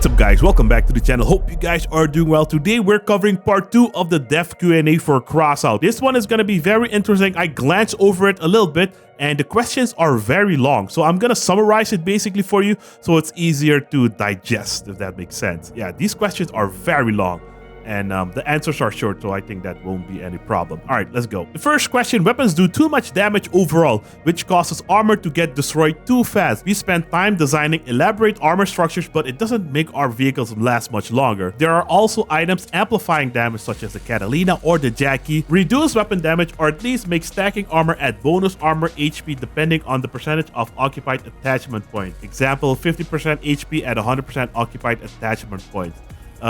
What's up guys, welcome back to the channel. Hope you guys are doing well. Today we're covering part 2 of the dev Q&A for Crossout. This one is going to be very interesting. I glanced over it a little bit and the questions are very long. So I'm going to summarize it basically for you so it's easier to digest, if that makes sense. Yeah, these questions are very long. And the answers are short, so I think that won't be any problem. All right, let's go. The first question: weapons do too much damage overall, which causes armor to get destroyed too fast. We spend time designing elaborate armor structures, but it doesn't make our vehicles last much longer. There are also items amplifying damage, such as the Catalina or the Jackie. Reduce weapon damage, or at least make stacking armor add bonus armor HP depending on the percentage of occupied attachment point. Example, 50% HP at 100% occupied attachment points.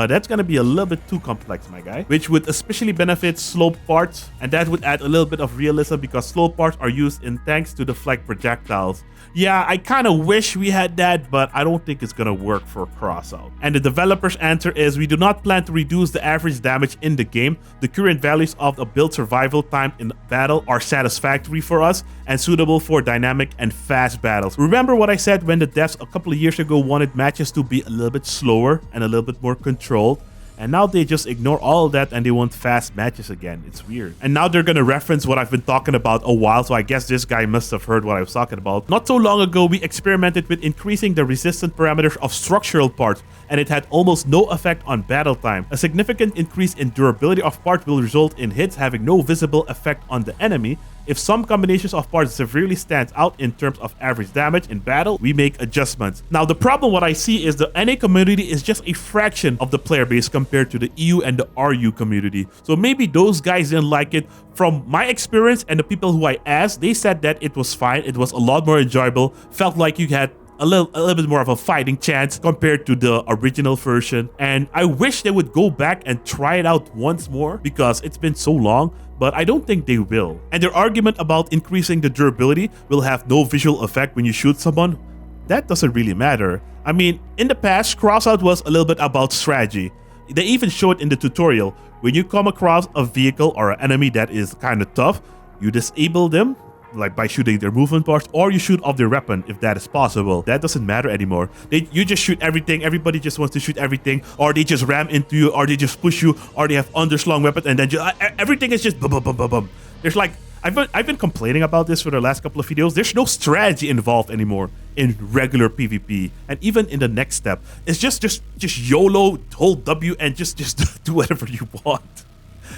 That's gonna be a little bit too complex, my guy, which would especially benefit slope parts, and that would add a little bit of realism because slope parts are used in tanks to deflect projectiles. Yeah, I kind of wish we had that, but I don't think it's gonna work for Crossout. And the developer's answer is: we do not plan to reduce the average damage in the game. The current values of the build survival time in battle are satisfactory for us and suitable for dynamic and fast battles. Remember what I said when the devs a couple of years ago wanted matches to be a little bit slower and a little bit more controlled? And now they just ignore all of that and they want fast matches again. It's weird. And now they're gonna reference what I've been talking about a while, so I guess this guy must have heard what I was talking about. Not so long ago, we experimented with increasing the resistance parameters of structural parts, and it had almost no effect on battle time. A significant increase in durability of parts will result in hits having no visible effect on the enemy. If some combinations of parts severely stands out in terms of average damage in battle, we make adjustments. Now, the problem what I see is the NA community is just a fraction of the player base compared to the EU and the RU community. So maybe those guys didn't like it. From my experience and the people who I asked, they said that it was fine. It was a lot more enjoyable. Felt like you had a little bit more of a fighting chance compared to the original version. And I wish they would go back and try it out once more because it's been so long, but I don't think they will. And their argument about increasing the durability will have no visual effect when you shoot someone, that doesn't really matter. I mean, in the past, Crossout was a little bit about strategy. They even showed in the tutorial, when you come across a vehicle or an enemy that is kind of tough, you disable them, like by shooting their movement parts, or you shoot off their weapon if that is possible. That doesn't matter anymore. You just shoot everything. Everybody just wants to shoot everything, or they just ram into you, or they just push you, or they have underslung weapon, and then everything is just bum bum bum bum bum. There's like I've been complaining about this for the last couple of videos. There's no strategy involved anymore in regular PvP, and even in the next step, it's just YOLO, hold W, and just do whatever you want.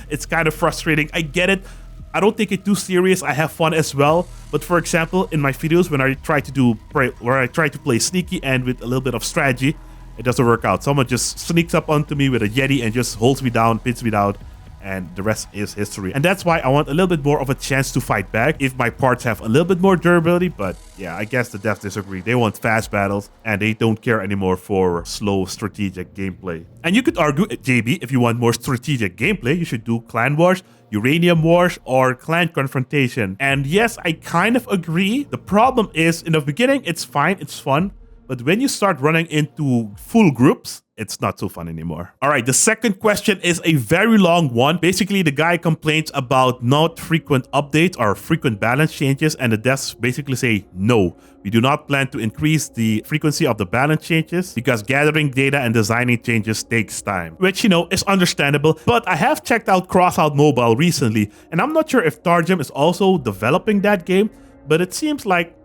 It's kind of frustrating. I get it. I don't take it too serious. I have fun as well. But for example, in my videos, when I try to play sneaky and with a little bit of strategy, it doesn't work out. Someone just sneaks up onto me with a Yeti and just holds me down, pins me down, and the rest is history. And that's why I want a little bit more of a chance to fight back if my parts have a little bit more durability. But yeah, I guess the devs disagree. They want fast battles and they don't care anymore for slow strategic gameplay. And you could argue, JB, if you want more strategic gameplay, you should do clan wars, uranium wars, or clan confrontation. And yes, I kind of agree. The problem is, in the beginning, it's fine, it's fun. But when you start running into full groups, it's not so fun anymore. All right, the second question is a very long one. Basically, the guy complains about not frequent updates or frequent balance changes, and the devs basically say, no, we do not plan to increase the frequency of the balance changes because gathering data and designing changes takes time, which, you know, is understandable. But I have checked out Crossout Mobile recently, and I'm not sure if Targem is also developing that game, but it seems like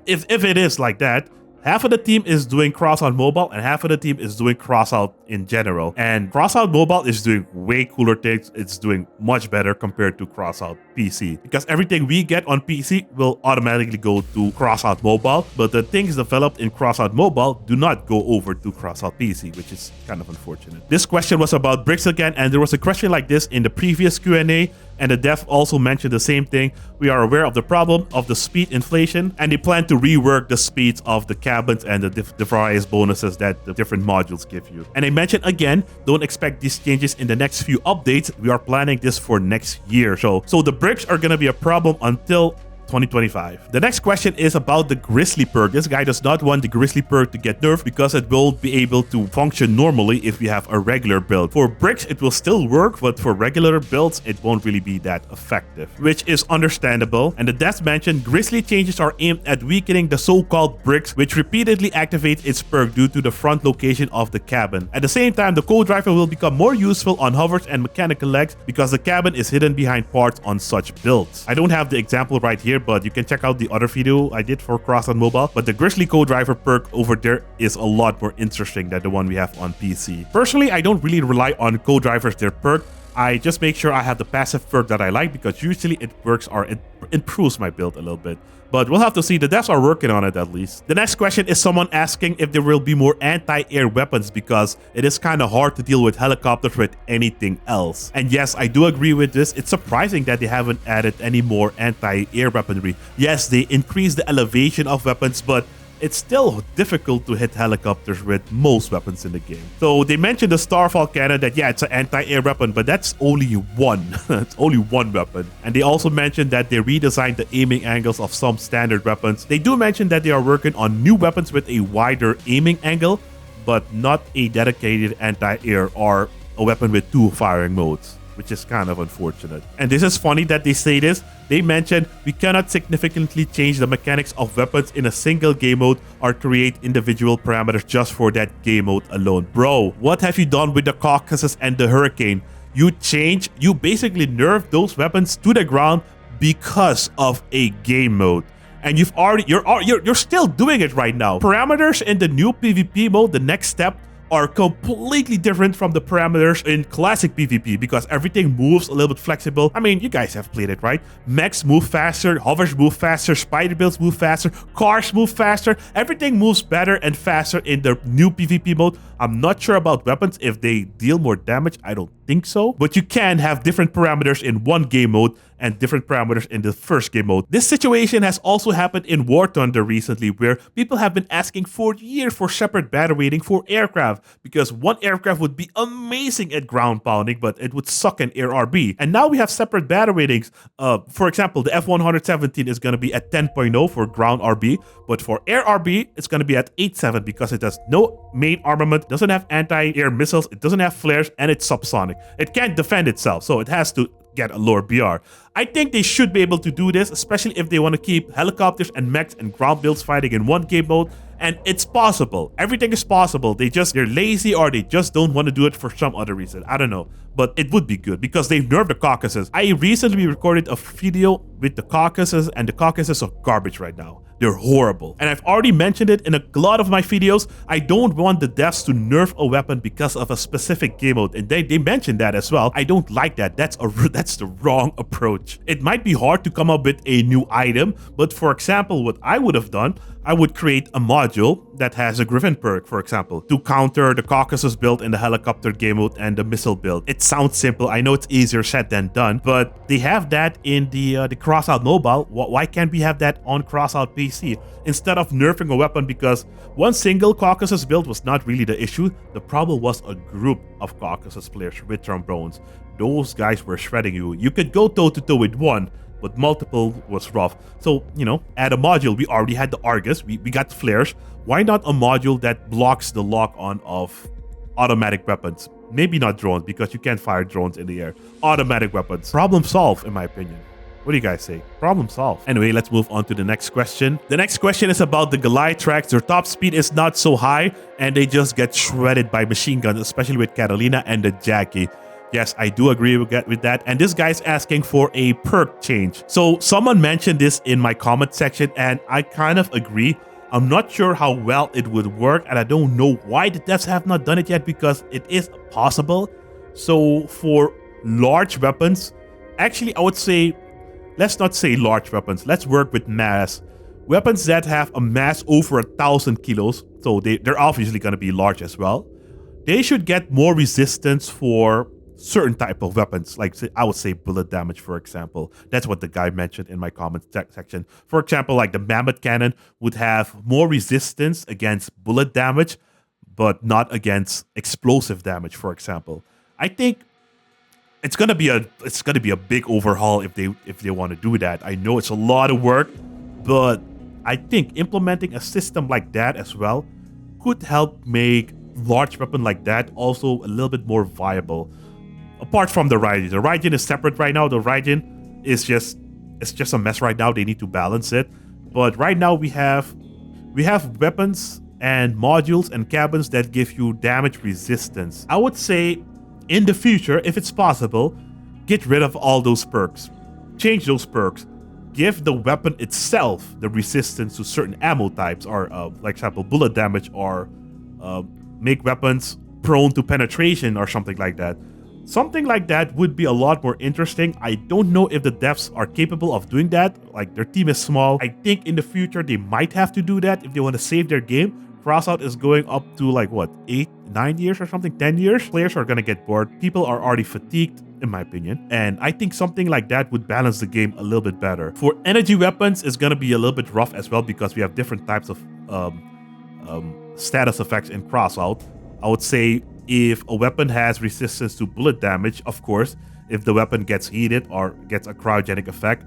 if it is like that, half of the team is doing Crossout Mobile and half of the team is doing Crossout in general. And Crossout Mobile is doing way cooler things. It's doing much better compared to Crossout PC. Because everything we get on PC will automatically go to Crossout Mobile. But the things developed in Crossout Mobile do not go over to Crossout PC, which is kind of unfortunate. This question was about bricks again, and there was a question like this in the previous Q&A. And the dev also mentioned the same thing. We are aware of the problem of the speed inflation, and they plan to rework the speeds of the cabins and the various bonuses that the different modules give you. And they mentioned again, don't expect these changes in the next few updates. We are planning this for next year. So the bricks are going to be a problem until 2025. The next question is about the Grizzly perk. This guy does not want the Grizzly perk to get nerfed because it will be able to function normally if we have a regular build. For bricks, it will still work, but for regular builds, it won't really be that effective, which is understandable. And the devs mentioned Grizzly changes are aimed at weakening the so-called bricks, which repeatedly activate its perk due to the front location of the cabin. At the same time, the co-driver will become more useful on hovers and mechanical legs because the cabin is hidden behind parts on such builds. I don't have the example right here, but you can check out the other video I did for Crossout Mobile. But the Grizzly co-driver perk over there is a lot more interesting than the one we have on PC. Personally, I don't really rely on co-drivers, their perk. I just make sure I have the passive perk that I like because usually it works or it improves my build a little bit. But we'll have to see. The devs are working on it at least. The next question is someone asking if there will be more anti-air weapons because it is kind of hard to deal with helicopters with anything else. And yes, I do agree with this. It's surprising that they haven't added any more anti-air weaponry. Yes, they increased the elevation of weapons, but it's still difficult to hit helicopters with most weapons in the game. So they mentioned the Starfall cannon that, yeah, it's an anti-air weapon, but that's only one. It's only one weapon. And they also mentioned that they redesigned the aiming angles of some standard weapons. They do mention that they are working on new weapons with a wider aiming angle, but not a dedicated anti-air or a weapon with 2 firing modes, which is kind of unfortunate. And this is funny that they say this. They mentioned we cannot significantly change the mechanics of weapons in a single game mode or create individual parameters just for that game mode alone. Bro, what have you done with the Caucasus and the Hurricane? You basically nerfed those weapons to the ground because of a game mode. And you're still doing it right now. Parameters in the new PvP mode, the next step, are completely different from the parameters in classic PvP because everything moves a little bit flexible. I mean, you guys have played it, right? Mechs move faster, hovers move faster, spider builds move faster, cars move faster. Everything moves better and faster in the new PvP mode. I'm not sure about weapons if they deal more damage. I don't think so. But you can have different parameters in one game mode and different parameters in the first game mode. This situation has also happened in War Thunder recently, where people have been asking for years for separate battle rating for aircraft, because one aircraft would be amazing at ground pounding, but it would suck in air RB. And now we have separate battle ratings. For example, the F-117 is going to be at 10.0 for ground RB, but for air RB, it's going to be at 8.7 because it has no main armament, doesn't have anti-air missiles, it doesn't have flares, and it's subsonic. It can't defend itself, so it has to get a lower BR. I think they should be able to do this, especially if they want to keep helicopters and mechs and ground builds fighting in one game mode. And it's possible. Everything is possible. They're lazy or they just don't want to do it for some other reason. I don't know. But it would be good because they've nerfed the Caucasus. I recently recorded a video with the Caucasus, and the Caucasus are garbage right now. They're horrible. And I've already mentioned it in a lot of my videos. I don't want the devs to nerf a weapon because of a specific game mode. And they mentioned that as well. I don't like that. That's the wrong approach. It might be hard to come up with a new item, but for example, what I would have done, I would create a module that has a Griffin perk, for example, to counter the Caucasus build in the helicopter game mode and the missile build. It sounds simple. I know it's easier said than done, but they have that in the Crossout Mobile. Why can't we have that on Crossout PC instead of nerfing a weapon? Because one single Caucasus build was not really the issue. The problem was a group of Caucasus players with trombones. Those guys were shredding you. You could go toe-to-toe with one, but multiple was rough. So, add a module. We already had the Argus. We got flares. Why not a module that blocks the lock-on of automatic weapons? Maybe not drones, because you can't fire drones in the air. Automatic weapons. Problem solved, in my opinion. What do you guys say? Problem solved. Anyway, let's move on to the next question. The next question is about the Goliath tracks. Their top speed is not so high, and they just get shredded by machine guns, especially with Catalina and the Jackie. Yes, I do agree with that. And this guy's asking for a perk change. So someone mentioned this in my comment section, and I kind of agree. I'm not sure how well it would work, and I don't know why the devs have not done it yet, because it is possible. So for large weapons, actually I would say, let's not say large weapons. Let's work with mass. Weapons that have a mass over 1,000 kilos, so they're obviously going to be large as well. They should get more resistance for certain type of weapons, like I would say bullet damage, for example. That's what the guy mentioned in my comment section. For example, like the Mammoth Cannon would have more resistance against bullet damage, but not against explosive damage, for example. I think it's gonna be a big overhaul if they want to do that. I know it's a lot of work, but I think implementing a system like that as well could help make large weapon like that also a little bit more viable. Apart from the Raijin is separate right now. The Raijin is just a mess right now. They need to balance it. But right now we have weapons and modules and cabins that give you damage resistance. I would say in the future, if it's possible, get rid of all those perks. Change those perks. Give the weapon itself the resistance to certain ammo types, or like example bullet damage, or make weapons prone to penetration or something like that. Something like that would be a lot more interesting. I don't know if the devs are capable of doing that. Like, their team is small. I think in the future they might have to do that if they want to save their game. Crossout is going up to like what, 8, 9 years or something, 10 years. Players are gonna get bored. People are already fatigued, in my opinion. And I think something like that would balance the game a little bit better. For energy weapons, it's gonna be a little bit rough as well because we have different types of status effects in Crossout. I would say if a weapon has resistance to bullet damage, of course, if the weapon gets heated or gets a cryogenic effect,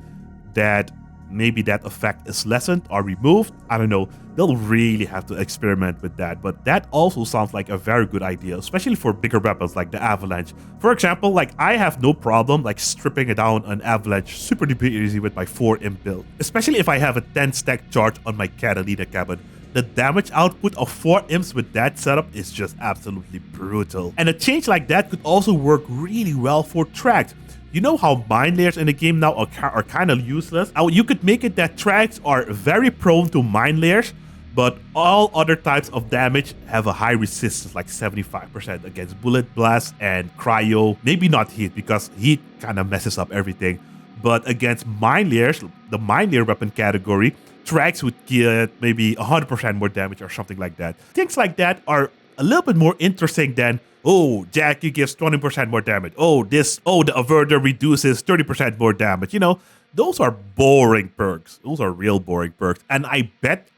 that maybe that effect is lessened or removed. I don't know. They'll really have to experiment with that. But that also sounds like a very good idea, especially for bigger weapons like the Avalanche. For example, like I have no problem like stripping down an Avalanche super duper easy with my 4 imp build, especially if I have a 10 stack charge on my Catalina cabin. The damage output of 4 imps with that setup is just absolutely brutal. And a change like that could also work really well for tracks. You know how mine layers in the game now are kind of useless? You could make it that tracks are very prone to mine layers, but all other types of damage have a high resistance, like 75% against bullet blast and cryo. Maybe not heat, because heat kind of messes up everything. But against mine layers, the mine layer weapon category, tracks would get maybe 100% more damage or something like that. Things like that are a little bit more interesting than, oh, Jackie gives 20% more damage. Oh, the Averter reduces 30% more damage. You know, those are boring perks. Those are real boring perks. And I bet,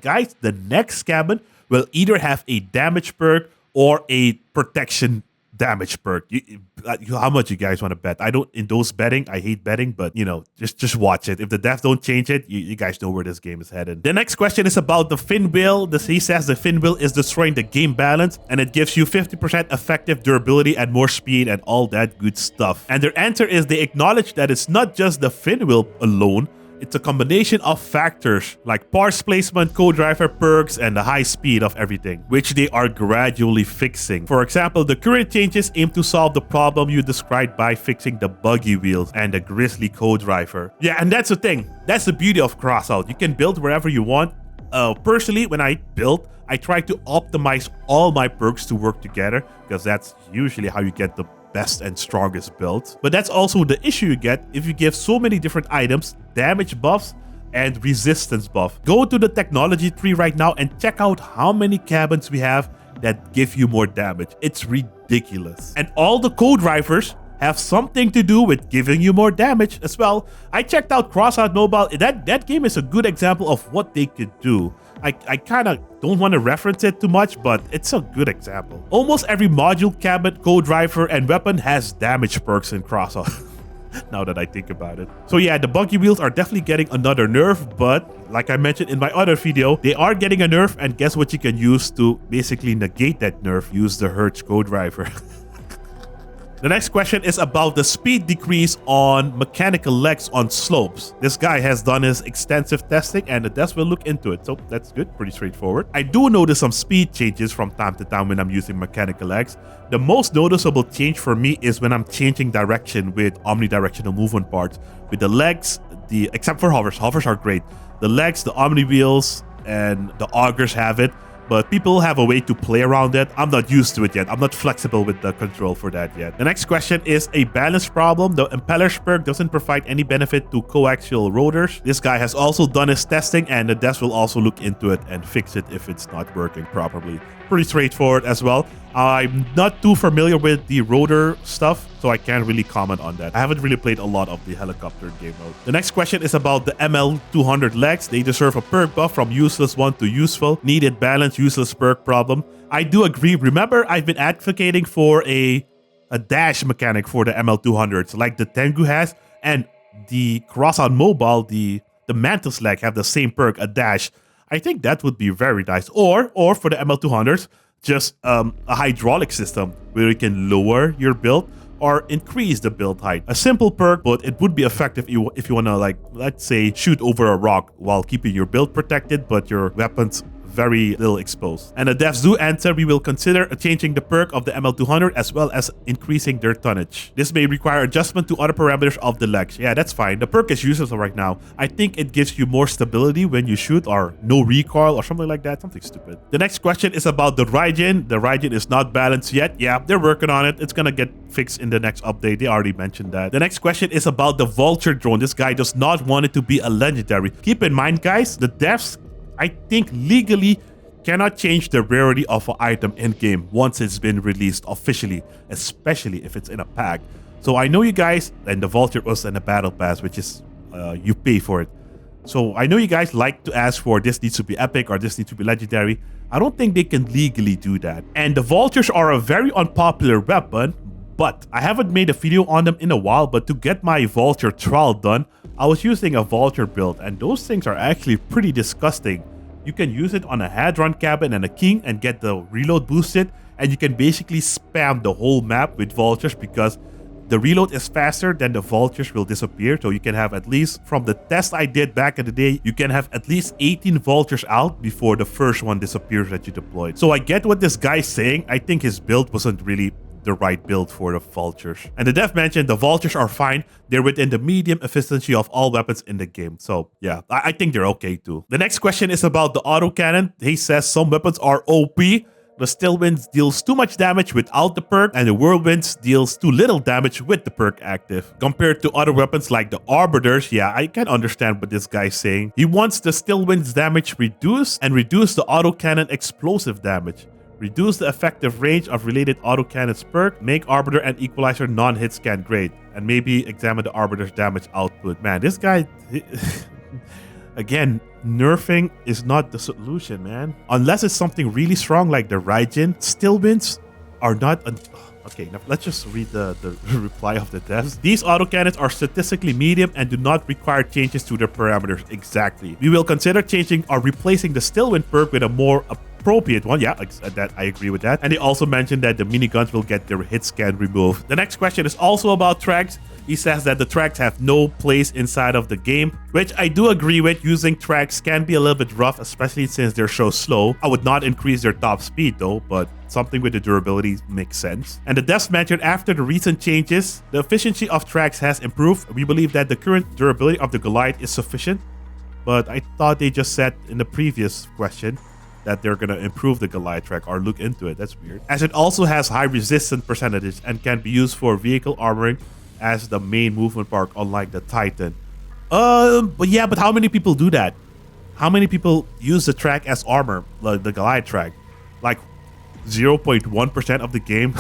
guys, the next cabin will either have a damage perk or a protection damage perk. How much you guys want to bet? I don't, in those betting, I hate betting, but you know, just watch it. If the devs don't change it, you guys know where this game is headed. The next question is about the fin wheel. He says the fin wheel is destroying the game balance and it gives you 50% effective durability and more speed and all that good stuff. And their answer is they acknowledge that it's not just the fin wheel alone. It's a combination of factors like parts placement, co-driver perks, and the high speed of everything, which they are gradually fixing. For example, the current changes aim to solve the problem you described by fixing the buggy wheels and the Grizzly co-driver. Yeah, and that's the thing. That's the beauty of Crossout. You can build wherever you want. Personally, when I build, I try to optimize all my perks to work together, because that's usually how you get the best and strongest builds. But that's also the issue you get if you give so many different items damage buffs and resistance buff. Go to the technology tree right now and check out how many cabins we have that give you more damage. It's ridiculous. And all the co-drivers have something to do with giving you more damage as well. I checked out Crossout Mobile. That game is a good example of what they could do. I kind of don't want to reference it too much, but it's a good example. Almost every module, cabin, co-driver, and weapon has damage perks in Crossout. Now that I think about it. So yeah, the buggy wheels are definitely getting another nerf, but like I mentioned in my other video, they are getting a nerf, and guess what you can use to basically negate that nerf? Use the Hertz co-driver. The next question is about the speed decrease on mechanical legs on slopes. This guy has done his extensive testing and the devs will look into it. So that's good, pretty straightforward. I do notice some speed changes from time to time when I'm using mechanical legs. The most noticeable change for me is when I'm changing direction with omnidirectional movement parts. With the legs, except for hovers. Hovers are great. The legs, the omni wheels, and the augers have it. But people have a way to play around it. I'm not used to it yet. I'm not flexible with the control for that yet. The next question is a balance problem. The Impellers perk doesn't provide any benefit to coaxial rotors. This guy has also done his testing, and the devs will also look into it and fix it if it's not working properly. Pretty straightforward as well. I'm not too familiar with the rotor stuff, so I can't really comment on that. I haven't really played a lot of the helicopter game mode. The next question is about the ML200 legs. They deserve a perk buff from useless one to useful. Needed balance, useless perk problem. I do agree. Remember, I've been advocating for a a dash mechanic for the ML200s like the Tengu has, and the Crossout Mobile, the Mantis leg have the same perk, a dash. I think that would be very nice. Or for the ML200s, just a hydraulic system where you can lower your build or increase the build height. A simple perk, but it would be effective if you wanna, like, let's say, shoot over a rock while keeping your build protected, but your weapons very little exposed. And the devs do answer, we will consider changing the perk of the ML200 as well as increasing their tonnage. This may require adjustment to other parameters of the legs. Yeah, that's fine. The perk is useless right now. I think it gives you more stability when you shoot, or no recoil or something like that. Something stupid. The next question is about the Raijin. The Raijin is not balanced yet. Yeah, they're working on it. It's gonna get fixed in the next update. They already mentioned that. The next question is about the Vulture Drone. This guy does not want it to be a legendary. Keep in mind, guys, the devs, I think, legally cannot change the rarity of an item in-game once it's been released officially, especially if it's in a pack. So I know you guys, and the Vulture was in a battle pass, which is you pay for it. So I know you guys like to ask for this needs to be epic or this needs to be legendary. I don't think they can legally do that. And the Vultures are a very unpopular weapon, but I haven't made a video on them in a while. But to get my Vulture trial done, I was using a Vulture build, and those things are actually pretty disgusting. You can use it on a Hadron cabin and a king and get the reload boosted, and you can basically spam the whole map with Vultures because the reload is faster, then the Vultures will disappear. So you can have, at least from the test I did back in the day, you can have at least 18 Vultures out before the first one disappears that you deployed. So I get what this guy's saying. I think his build wasn't really the right build for the Vultures. And the dev mentioned the Vultures are fine. They're within the medium efficiency of all weapons in the game. So yeah, I think they're okay too. The next question is about the autocannon. He says some weapons are OP. The Stillwinds deals too much damage without the perk, and the Whirlwinds deals too little damage with the perk active. Compared to other weapons like the Arbiters, yeah, I can understand what this guy's saying. He wants the Stillwinds damage reduced and reduce the autocannon explosive damage. Reduce the effective range of related autocannons perk, make Arbiter and Equalizer non-hit scan grade, and maybe examine the Arbiter's damage output. Man, this guy... Again, nerfing is not the solution, man. Unless it's something really strong like the Raijin, Stillwinds are not... Okay, now let's just read the reply of the devs. These autocannons are statistically medium and do not require changes to their parameters exactly. We will consider changing or replacing the Stillwind perk with a more appropriate one. Yeah, that I agree with that. And they also mentioned that the miniguns will get their hit scan removed. The next question is also about tracks. He says that the tracks have no place inside of the game, which I do agree with. Using tracks can be a little bit rough, especially since they're so slow. I would not increase their top speed though, but something with the durability makes sense. And the devs mentioned after the recent changes, the efficiency of tracks has improved. We believe that the current durability of the Goliath is sufficient, but I thought they just said in the previous question that they're gonna improve the Goliath track or look into it. That's weird. As it also has high resistance percentages and can be used for vehicle armoring as the main movement part, unlike the Titan. But how many people do that? How many people use the track as armor, like the Goliath track? Like 0.1% of the game?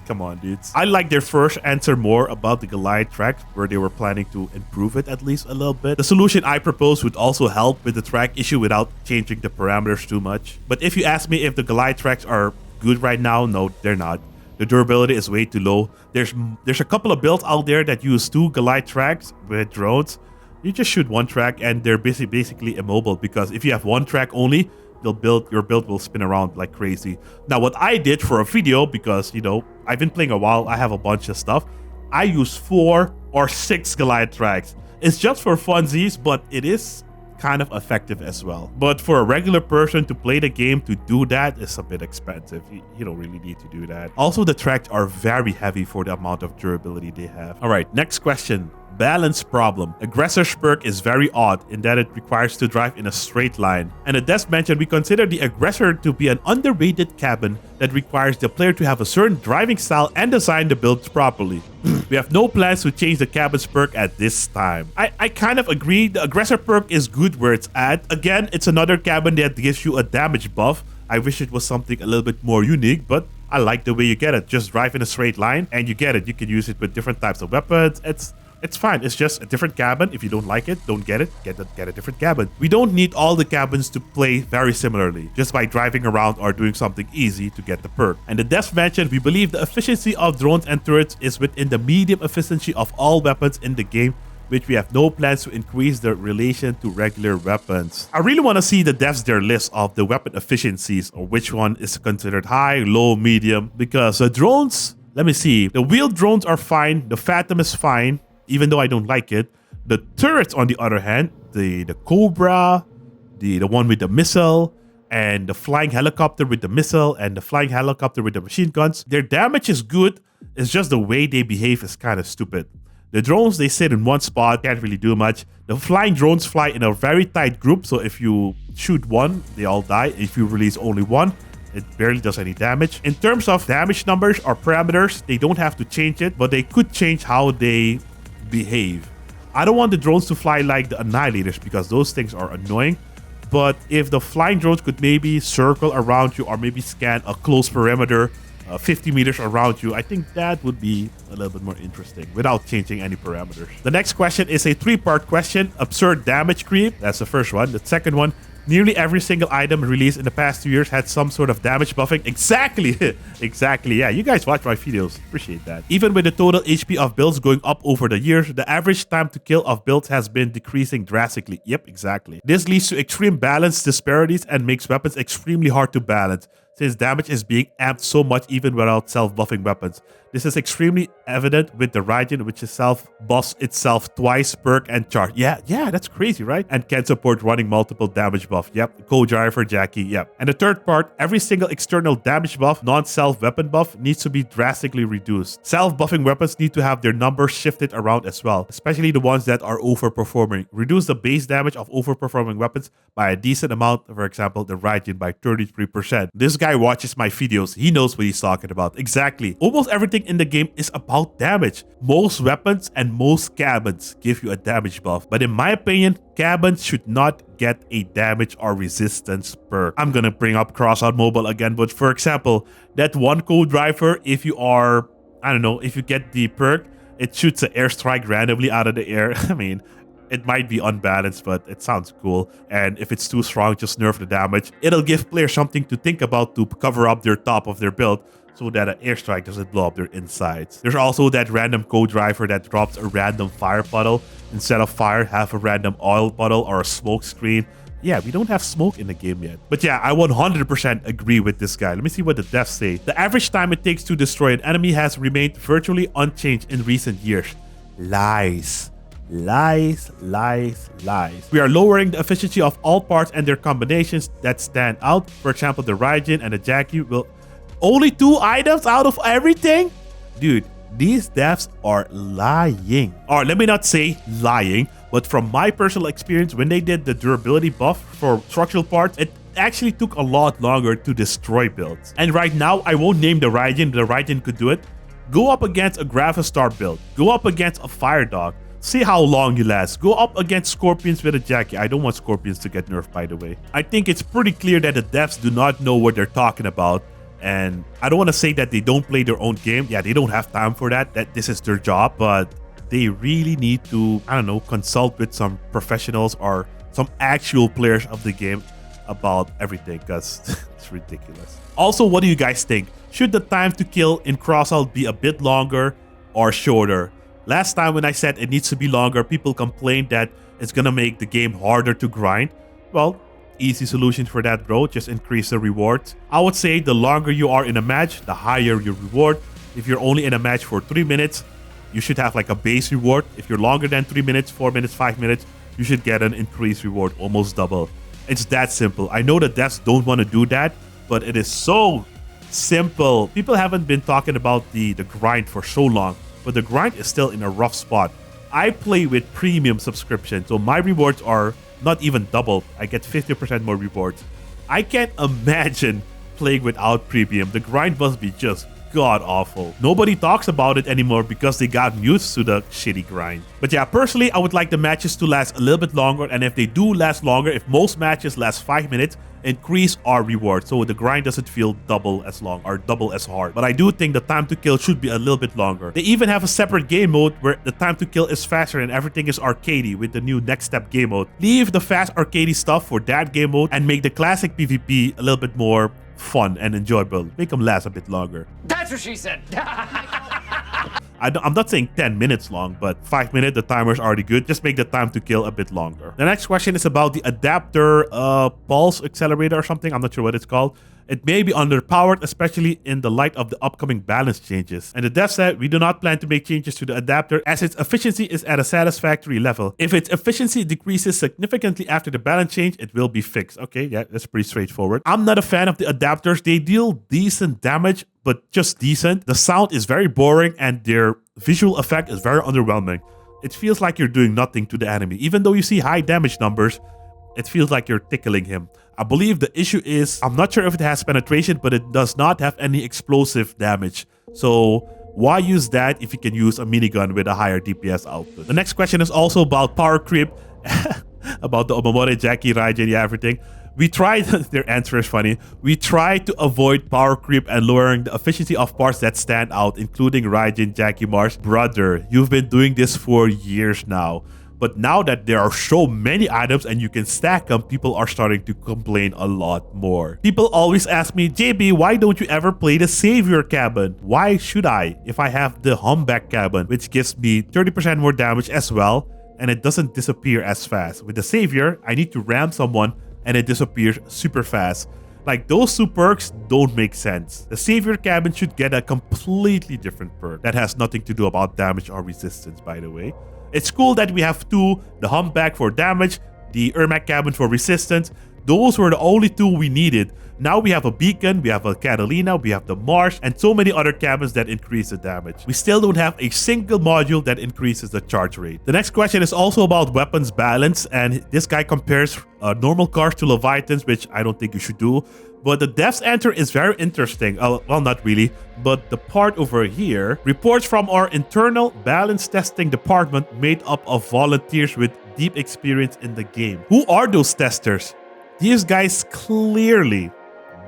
Come on, dudes. I like their first answer more about the Goliath track, where they were planning to improve it at least a little bit. The solution I proposed would also help with the track issue without changing the parameters too much. But if you ask me if the Goliath tracks are good right now, no, they're not. The durability is way too low. There's a couple of builds out there that use 2 Goliath tracks with drones. You just shoot 1 track and they're basically immobile, because if you have 1 track only, your build will spin around like crazy. Now, what I did for a video, because, you know, I've been playing a while, I have a bunch of stuff. I use 4 or 6 Goliath tracks. It's just for funsies, but it is kind of effective as well. But for a regular person to play the game, to do that is a bit expensive. You don't really need to do that. Also, the tracks are very heavy for the amount of durability they have. All right, next question. Balance problem. Aggressor's perk is very odd in that it requires to drive in a straight line. And the devs mentioned we consider the Aggressor to be an underrated cabin that requires the player to have a certain driving style and design the builds properly. We have no plans to change the cabin's perk at this time. I kind of agree. The Aggressor perk is good where it's at. Again, it's another cabin that gives you a damage buff. I wish it was something a little bit more unique, but I like the way you get it. Just drive in a straight line and you get it. You can use it with different types of weapons. It's fine. It's just a different cabin. If you don't like it, don't get it. Get a different cabin. We don't need all the cabins to play very similarly, just by driving around or doing something easy to get the perk. And the devs mentioned, we believe the efficiency of drones and turrets is within the medium efficiency of all weapons in the game, which we have no plans to increase the relation to regular weapons. I really want to see the devs their list of the weapon efficiencies, or which one is considered high, low, medium, because the drones, let me see, the wheeled drones are fine, the Phantom is fine, even though I don't like it. The turrets, on the other hand, the Cobra, the one with the missile, and the flying helicopter with the missile, and the flying helicopter with the machine guns, their damage is good, it's just the way they behave is kind of stupid. The drones, they sit in one spot, can't really do much. The flying drones fly in a very tight group, so if you shoot one, they all die. If you release only one, it barely does any damage. In terms of damage numbers or parameters, they don't have to change it, but they could change how they behave. I don't want the drones to fly like the Annihilators because those things are annoying. But if the flying drones could maybe circle around you or maybe scan a close perimeter 50 meters around you, I think that would be a little bit more interesting without changing any parameters. The next question is a 3-part question. Absurd damage creep. That's the first one. The second one, nearly every single item released in the past 2 years had some sort of damage buffing. Exactly. Exactly. Yeah, you guys watch my videos. Appreciate that. Even with the total HP of builds going up over the years, the average time to kill of builds has been decreasing drastically. Yep, exactly. This leads to extreme balance disparities and makes weapons extremely hard to balance, since damage is being amped so much even without self-buffing weapons. This is extremely evident with the Raijin, which is self-buffs itself twice, perk, and charge. Yeah, that's crazy, right? And can support running multiple damage buff. Yep, co-driver, Jackie, yep. And the third part, every single external damage buff, non-self weapon buff, needs to be drastically reduced. Self-buffing weapons need to have their numbers shifted around as well, especially the ones that are overperforming. Reduce the base damage of overperforming weapons by a decent amount, for example, the Raijin by 33%. This guy watches my videos, he knows what he's talking about. Exactly. Almost everything in the game is about damage. Most weapons and most cabins give you a damage buff, but in my opinion, cabins should not get a damage or resistance perk. I'm gonna bring up Crossout Mobile again, but for example, that one co-driver, if you are, I don't know, if you get the perk, it shoots an airstrike randomly out of the air. I mean, it might be unbalanced, but it sounds cool. And if it's too strong, just nerf the damage. It'll give players something to think about to cover up their top of their build, so that an airstrike doesn't blow up their insides. There's also that random co-driver that drops a random fire puddle. Instead of fire, have a random oil puddle or a smoke screen. Yeah, we don't have smoke in the game yet. But yeah, I 100% agree with this guy. Let me see what the devs say. The average time it takes to destroy an enemy has remained virtually unchanged in recent years. Lies. Lies, lies, lies. We are lowering the efficiency of all parts and their combinations that stand out. For example, the Raijin and the Jackie will... Only 2 items out of everything? Dude, these devs are lying. Or let me not say lying, but from my personal experience, when they did the durability buff for structural parts, it actually took a lot longer to destroy builds. And right now, I won't name the Raijin could do it. Go up against a Gravistar build. Go up against a Fire Dog. See how long you last. Go up against Scorpions with a Jackie. I don't want Scorpions to get nerfed, by the way. I think it's pretty clear that the devs do not know what they're talking about. And I don't want to say that they don't play their own game. Yeah, they don't have time for that. That this is their job. But they really need to, I don't know, consult with some professionals or some actual players of the game about everything, because it's ridiculous. Also, what do you guys think? Should the time to kill in Crossout be a bit longer or shorter? Last time when I said it needs to be longer, people complained that it's gonna make the game harder to grind. Well, easy solution for that, bro. Just increase the rewards. I would say the longer you are in a match, the higher your reward. If you're only in a match for 3 minutes, you should have like a base reward. If you're longer than 3 minutes, 4 minutes, 5 minutes, you should get an increased reward, almost double. It's that simple. I know the devs don't want to do that, but it is so simple. People haven't been talking about the grind for so long, but the grind is still in a rough spot. I play with premium subscription, so my rewards are not even double. I get 50% more rewards. I can't imagine playing without premium. The grind must be just god awful. Nobody talks about it anymore because they got used to the shitty grind. But yeah, personally, I would like the matches to last a little bit longer, and if they do last longer, if most matches last 5 minutes, increase our reward so the grind doesn't feel double as long or double as hard. But I do think the time to kill should be a little bit longer. They even have a separate game mode where the time to kill is faster and everything is arcadey with the new next step game mode. Leave the fast arcadey stuff for that game mode and make the classic PvP a little bit more fun and enjoyable. Make them last a bit longer. That's what she said. I'm not saying 10 minutes long, but 5 minutes, the timer's already good. Just make the time to kill a bit longer. The next question is about the adapter pulse accelerator or something. I'm not sure what it's called. It may be underpowered, especially in the light of the upcoming balance changes. And the dev said, we do not plan to make changes to the adapter as its efficiency is at a satisfactory level. If its efficiency decreases significantly after the balance change, it will be fixed. Okay, yeah, that's pretty straightforward. I'm not a fan of the adapters. They deal decent damage, but just decent. The sound is very boring and their visual effect is very underwhelming. It feels like you're doing nothing to the enemy. Even though you see high damage numbers, it feels like you're tickling him. I believe the issue is, I'm not sure if it has penetration, but it does not have any explosive damage. So why use that if you can use a minigun with a higher DPS output? The next question is also about power creep, about the Omamore, Jackie, Raijin, yeah, everything. We tried, their answer is funny, we tried to avoid power creep and lowering the efficiency of parts that stand out, including Raijin, Jackie, Mars. Brother, you've been doing this for years now. But now that there are so many items and you can stack them, people are starting to complain a lot more. People always ask me, JB, why don't you ever play the Savior cabin? Why should I if I have the Humpback cabin, which gives me 30% more damage as well, and it doesn't disappear as fast? With the Savior, I need to ram someone and it disappears super fast. Like, those two perks don't make sense. The Savior cabin should get a completely different perk that has nothing to do about damage or resistance, by the way. It's cool that we have two, the Humpback for damage, the Ermac cabin for resistance. Those were the only two we needed. Now we have a Beacon, we have a Catalina, we have the Marsh, and so many other cabins that increase the damage. We still don't have a single module that increases the charge rate. The next question is also about weapons balance, and this guy compares normal cars to Leviathans, which I don't think you should do. But the dev's answer is very interesting. Well, not really, but the part over here, reports from our internal balance testing department made up of volunteers with deep experience in the game. Who are those testers? These guys clearly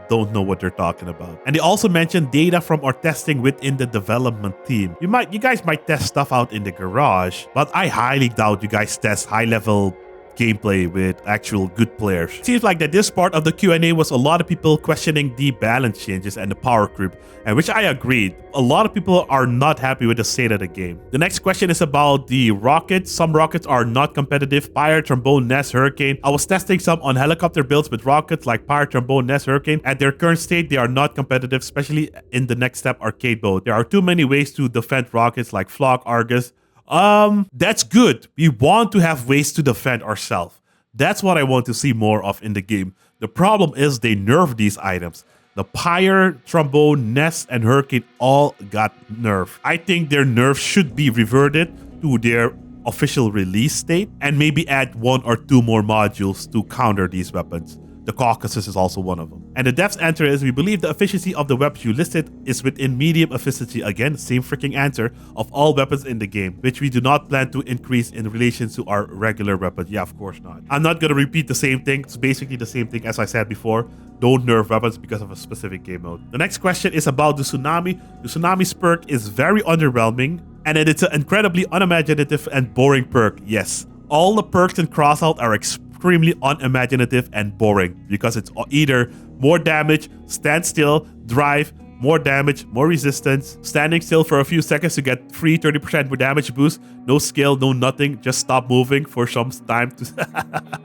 don't know what they're talking about. And they also mentioned data from our testing within the development team. You guys might test stuff out in the garage, but I highly doubt you guys test high-level gameplay with actual good players. Seems like that this part of the Q&A was a lot of people questioning the balance changes and the power creep, and which I agreed. A lot of people are not happy with the state of the game. The next question is about the rockets. Some rockets are not competitive. Pyre, Trombone, Nest, Hurricane. I was testing some on helicopter builds with rockets like Pyre, Trombone, Nest, Hurricane. At their current state, they are not competitive, especially in the next step arcade mode. There are too many ways to defend rockets like Flock, Argus. That's good. We want to have ways to defend ourselves. That's what I want to see more of in the game. The problem is they nerfed these items. The Pyre, Trombone, Nest, and Hurricane all got nerfed. I think their nerfs should be reverted to their official release state and maybe add 1 or 2 more modules to counter these weapons. The Caucasus is also one of them. And the dev's answer is, we believe the efficiency of the weapons you listed is within medium efficiency, again, same freaking answer, of all weapons in the game, which we do not plan to increase in relation to our regular weapons. Yeah, of course not. I'm not going to repeat the same thing. It's basically the same thing as I said before. Don't nerf weapons because of a specific game mode. The next question is about the Tsunami. The Tsunami's perk is very underwhelming, and it's an incredibly unimaginative and boring perk. Yes, all the perks in Crossout are extremely unimaginative and boring because it's either more damage, stand still, drive, more damage, more resistance, standing still for a few seconds to get free 30% more damage boost, no skill, no nothing, just stop moving for some time to...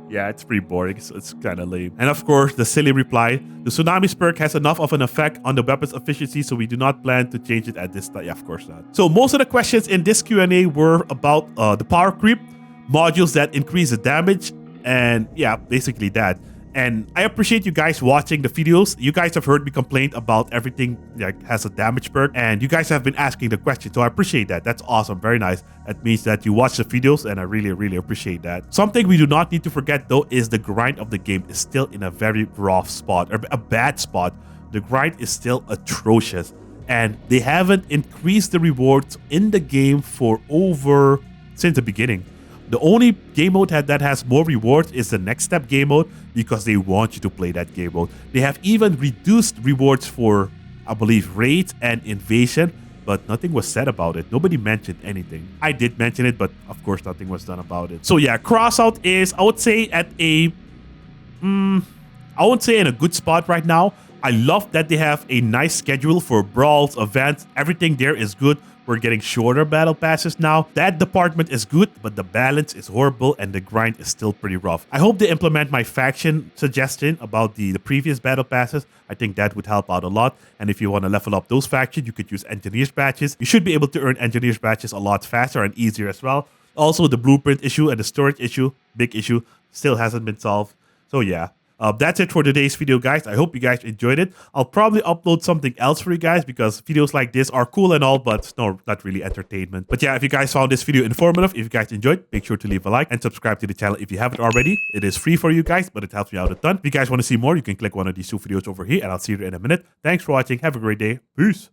Yeah, it's pretty boring, so it's kind of lame. And of course, the silly reply, the Tsunami's perk has enough of an effect on the weapon's efficiency, so we do not plan to change it at this time. Yeah, of course not. So most of the questions in this Q&A were about the power creep, modules that increase the damage, and yeah, basically that. And I appreciate you guys watching the videos. You guys have heard me complain about everything that has a damage perk, and you guys have been asking the question, so I appreciate that. That's awesome, very nice. That means that you watch the videos, and I really appreciate that. Something we do not need to forget though is the grind of the game is still in a very rough spot, or a bad spot. The grind is still atrocious. and they haven't increased the rewards in the game for since the beginning. The only game mode that has more rewards is the Next Step game mode because they want you to play that game mode. They have even reduced rewards for, I believe, raids and invasion, but nothing was said about it. Nobody mentioned anything. I did mention it, but of course nothing was done about it. So yeah, Crossout is, I would say, at a, I won't say in a good spot right now. I love that they have a nice schedule for brawls, events. Everything there is good. We're getting shorter battle passes now. That department is good, but the balance is horrible and the grind is still pretty rough. I hope they implement my faction suggestion about the previous battle passes. I think that would help out a lot. And if you want to level up those factions, you could use engineers badges. You should be able to earn engineers badges a lot faster and easier as well. Also, the blueprint issue and the storage issue, big issue, still hasn't been solved. So yeah. That's it for today's video, guys. I hope you guys enjoyed it. I'll probably upload something else for you guys because videos like this are cool and all, but no, not really entertainment. But yeah, if you guys found this video informative, if you guys enjoyed, make sure to leave a like and subscribe to the channel if you haven't already. It is free for you guys, but it helps me out a ton. If you guys want to see more, you can click one of these two videos over here, and I'll see you in a minute. Thanks for watching. Have a great day. Peace.